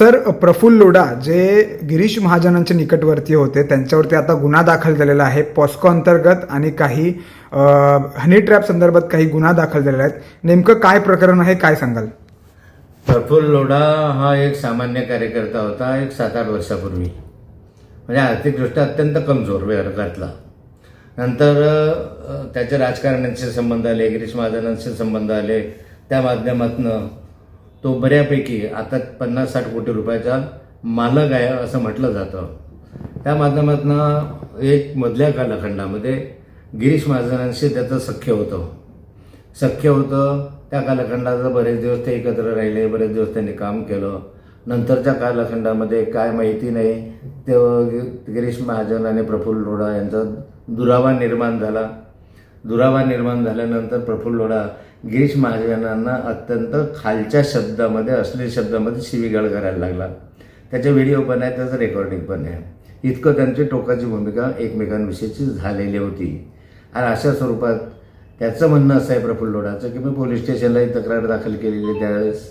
Sir, Praful Lodha जे गिरीश महाजनांच्या निकटवर्ती होते त्यांच्यावरती आता गुन्हा दाखल झालेला आहे पॉस्को अंतर्गत आणि काही हनी ट्रॅप संदर्भात काही गुन्हा दाखल झालेला आहेत. नेमकं काय प्रकरण आहे, काय सांगाल? प्रफुल्ल लोढा हा एक सामान्य कार्यकर्ता होता एक 7-8 वर्षापूर्वी. म्हणजे आर्थिकदृष्ट्या अत्यंत कमजोर वर्गातला. नंतर त्याचे राजकारण्यांचे संबंध आले, गिरीश महाजनांचे संबंध आले. त्या माध्यमातून तो बऱ्यापैकी आता 50-60 कोटी रुपयाचा मालक आहे असं म्हटलं जातं. त्या माध्यमातून एक मधल्या कालखंडामध्ये गिरीश महाजनांशी त्याचं सख्य होतं. त्या कालखंडात बरेच दिवस ते एकत्र राहिले, बरेच दिवस त्यांनी काम केलं. नंतरच्या कालखंडामध्ये काय माहिती नाही, ते गिरीश महाजन आणि प्रफुल्ल लोढा यांचा दुरावा निर्माण झाल्यानंतर प्रफुल्ल लोढा गिरीश महाजनांना अत्यंत खालच्या शब्दामध्ये, अश्लील शब्दामध्ये शिवीगाळ करायला लागला. त्याचे व्हिडिओ पण आहे, त्याचं रेकॉर्डिंग पण आहे. इतकं त्यांची टोकाची भूमिका एकमेकांविषयीची झालेली होती. आणि अशा स्वरूपात त्याचं म्हणणं असं आहे प्रफुल्ल लोढाचं की मी पोलीस स्टेशनलाही तक्रार दाखल केलेली, त्यावेळेस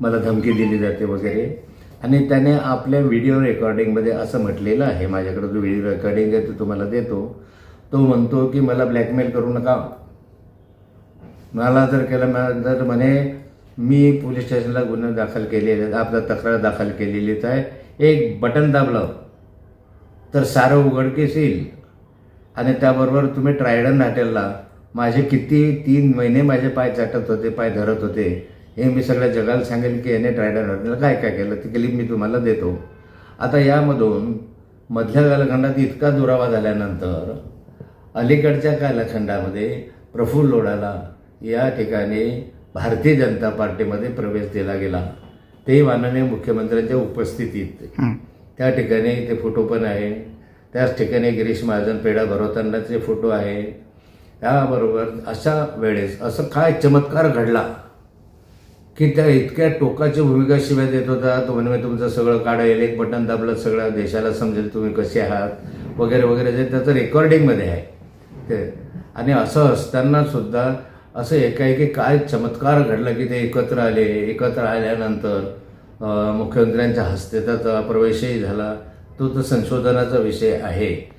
मला धमकी दिली जाते वगैरे. आणि त्याने आपल्या व्हिडिओ रेकॉर्डिंगमध्ये असं म्हटलेलं आहे, माझ्याकडे जो व्हिडिओ रेकॉर्डिंग आहे तो तुम्हाला देतो. तो म्हणतो की मला ब्लॅकमेल करू नका, मला जर म्हणे मी पोलीस स्टेशनला गुन्हा दाखल केलेले, आपला तक्रार दाखल केलेलीच आहे, एक बटन दाबलं तर सारं उघडकीस येईल. आणि त्याबरोबर तुम्ही ट्रायडन हॉटेलला माझे किती 3 महिने माझे पाय चाटत होते, पाय धरत होते, हे मी सगळ्या जगाला सांगेल की याने ट्रायडन हॉटेलला काय काय केलं, ती क्लिप मी तुम्हाला देतो. आता यामधून मधल्या कालखंडात इतका दुरावा झाल्यानंतर अलीकडच्या कालखंडामध्ये प्रफुल्ल लोढाला या ठिकाणी भारतीय जनता पार्टीमध्ये प्रवेश दिला गेला, तेही माननीय मुख्यमंत्र्यांच्या उपस्थितीत. त्या ठिकाणी ते फोटो पण आहे. त्याच ठिकाणी गिरीश महाजन पेढा भरवतानाचे फोटो आहे. त्याबरोबर अशा वेळेस असं काय चमत्कार घडला की त्या इतक्या टोकाची भूमिका शिवाय देत होता. तो म्हणजे तुमचं सगळं काढेल, एक बटन दाबलं सगळ्या देशाला समजेल तुम्ही कसे आहात वगैरे वगैरे, जे त्याचं रेकॉर्डिंगमध्ये आहे ते. आणि असं असताना सुद्धा असं एकाएकी काय चमत्कार घडला की ते एकत्र आल्यानंतर मुख्यमंत्र्यांच्या हस्ते त्याचा प्रवेशही झाला. तो संशोधनाचा विषय आहे.